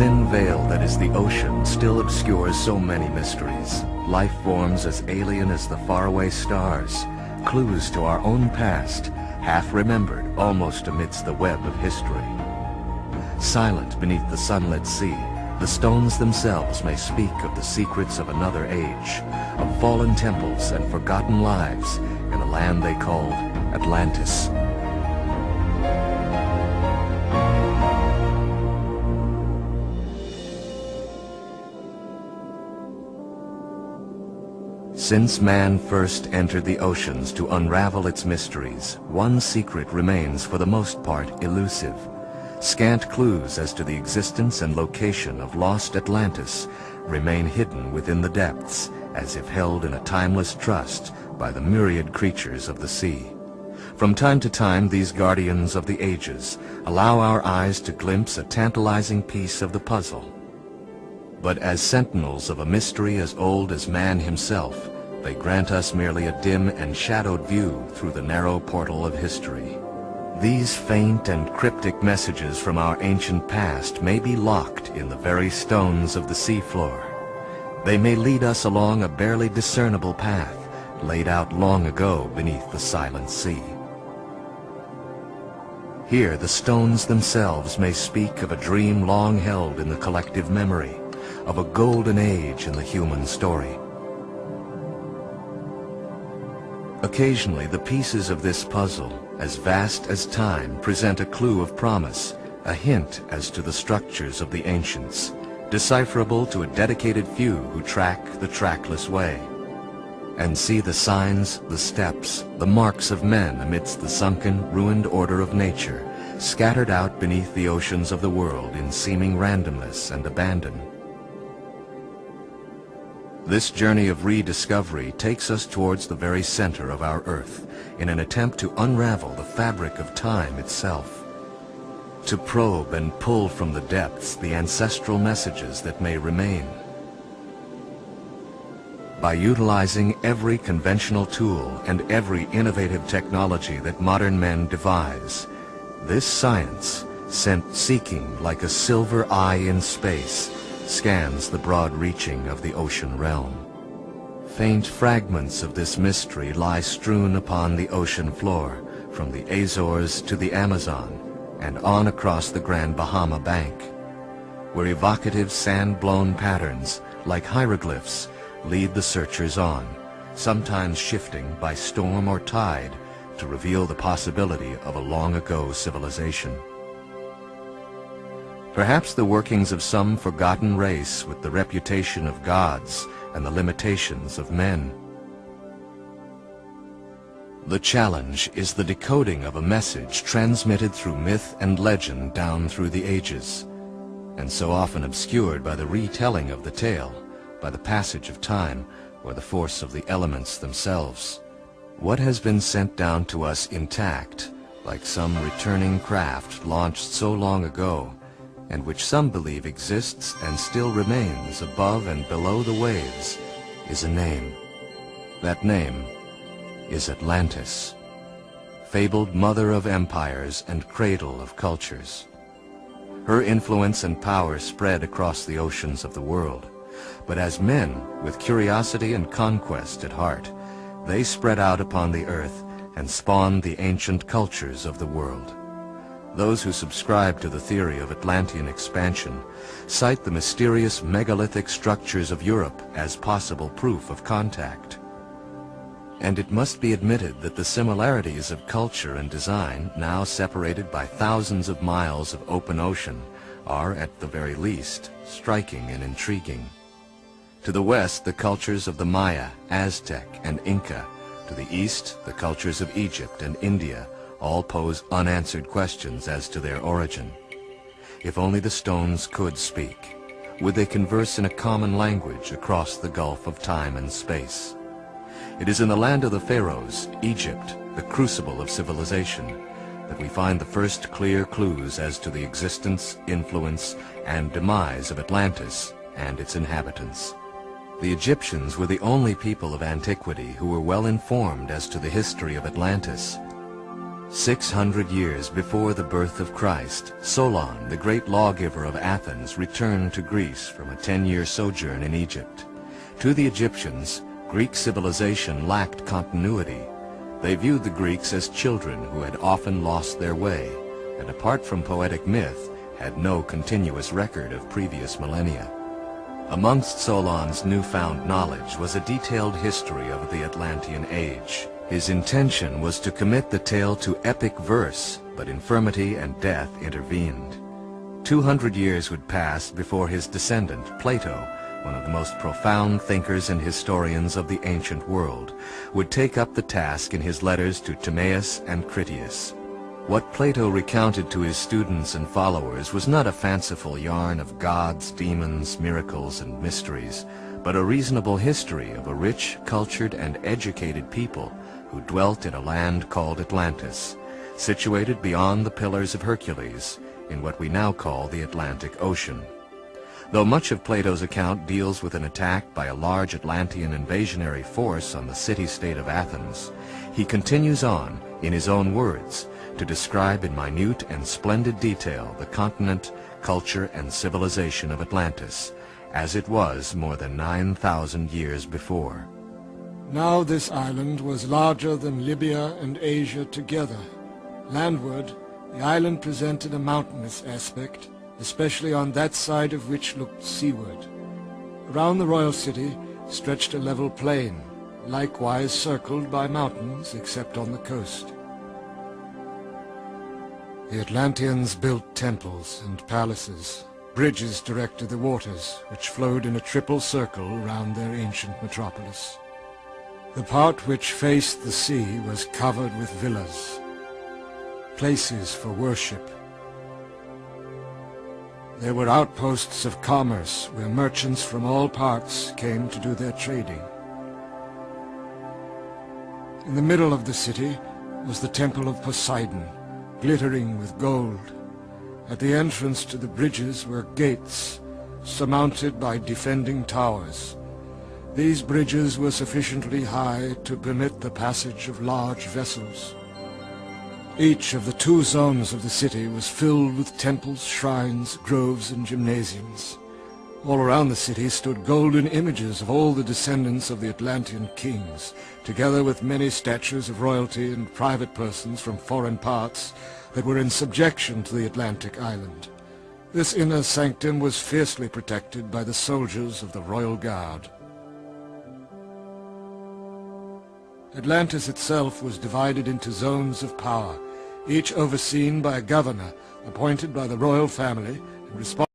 thin veil that is the ocean still obscures so many mysteries. Life forms as alien as the faraway stars, clues to our own past, half remembered almost amidst the web of history. Silent beneath the sunlit sea, the stones themselves may speak of the secrets of another age, of fallen temples and forgotten lives in a land they called Atlantis. Since man first entered the oceans to unravel its mysteries, one secret remains for the most part elusive. Scant clues as to the existence and location of lost Atlantis remain hidden within the depths, as if held in a timeless trust by the myriad creatures of the sea. From time to time, these guardians of the ages allow our eyes to glimpse a tantalizing piece of the puzzle. But as sentinels of a mystery as old as man himself, they grant us merely a dim and shadowed view through the narrow portal of history. These faint and cryptic messages from our ancient past may be locked in the very stones of the seafloor. They may lead us along a barely discernible path, laid out long ago beneath the silent sea. Here the stones themselves may speak of a dream long held in the collective memory, of a golden age in the human story. Occasionally, the pieces of this puzzle, as vast as time, present a clue of promise, a hint as to the structures of the ancients, decipherable to a dedicated few who track the trackless way, and see the signs, the steps, the marks of men amidst the sunken, ruined order of nature, scattered out beneath the oceans of the world in seeming randomness and abandon. This journey of rediscovery takes us towards the very center of our Earth in an attempt to unravel the fabric of time itself, to probe and pull from the depths the ancestral messages that may remain. By utilizing every conventional tool and every innovative technology that modern men devise, this science, sent seeking like a silver eye in space, scans the broad reaching of the ocean realm. Faint fragments of this mystery lie strewn upon the ocean floor, from the Azores to the Amazon, and on across the Grand Bahama Bank, where evocative sand-blown patterns, like hieroglyphs, lead the searchers on, sometimes shifting by storm or tide to reveal the possibility of a long-ago civilization. Perhaps the workings of some forgotten race with the reputation of gods and the limitations of men. The challenge is the decoding of a message transmitted through myth and legend down through the ages, and so often obscured by the retelling of the tale, by the passage of time, or the force of the elements themselves. What has been sent down to us intact, like some returning craft launched so long ago, and which some believe exists and still remains above and below the waves, is a name. That name is Atlantis, fabled mother of empires and cradle of cultures. Her influence and power spread across the oceans of the world, but as men with curiosity and conquest at heart, they spread out upon the earth and spawned the ancient cultures of the world. Those who subscribe to the theory of Atlantean expansion cite the mysterious megalithic structures of Europe as possible proof of contact. And it must be admitted that the similarities of culture and design, now separated by thousands of miles of open ocean, are, at the very least, striking and intriguing. To the west, the cultures of the Maya, Aztec, and Inca. To the east, the cultures of Egypt and India all pose unanswered questions as to their origin. If only the stones could speak, would they converse in a common language across the gulf of time and space? It is in the land of the pharaohs, Egypt, the crucible of civilization, that we find the first clear clues as to the existence, influence, and demise of Atlantis and its inhabitants. The Egyptians were the only people of antiquity who were well informed as to the history of Atlantis. 600 years before the birth of Christ, Solon, the great lawgiver of Athens, returned to Greece from a 10-year sojourn in Egypt. To the Egyptians, Greek civilization lacked continuity. They viewed the Greeks as children who had often lost their way, and apart from poetic myth, had no continuous record of previous millennia. Amongst Solon's newfound knowledge was a detailed history of the Atlantean age. His intention was to commit the tale to epic verse, but infirmity and death intervened. 200 years would pass before his descendant, Plato, one of the most profound thinkers and historians of the ancient world, would take up the task in his letters to Timaeus and Critias. What Plato recounted to his students and followers was not a fanciful yarn of gods, demons, miracles, and mysteries, but a reasonable history of a rich, cultured, and educated people who dwelt in a land called Atlantis, situated beyond the Pillars of Hercules, in what we now call the Atlantic Ocean. Though much of Plato's account deals with an attack by a large Atlantean invasionary force on the city-state of Athens, he continues on, in his own words, to describe in minute and splendid detail the continent, culture, and civilization of Atlantis, as it was more than 9,000 years before. Now this island was larger than Libya and Asia together. Landward, the island presented a mountainous aspect, especially on that side of which looked seaward. Around the royal city stretched a level plain, likewise circled by mountains except on the coast. The Atlanteans built temples and palaces. Bridges directed the waters, which flowed in a triple circle around their ancient metropolis. The part which faced the sea was covered with villas, places for worship. There were outposts of commerce where merchants from all parts came to do their trading. In the middle of the city was the Temple of Poseidon, glittering with gold. At the entrance to the bridges were gates, surmounted by defending towers. These bridges were sufficiently high to permit the passage of large vessels. Each of the 2 zones of the city was filled with temples, shrines, groves, and gymnasiums. All around the city stood golden images of all the descendants of the Atlantean kings, together with many statues of royalty and private persons from foreign parts that were in subjection to the Atlantic island. This inner sanctum was fiercely protected by the soldiers of the Royal Guard. Atlantis itself was divided into zones of power, each overseen by a governor appointed by the royal family and responsible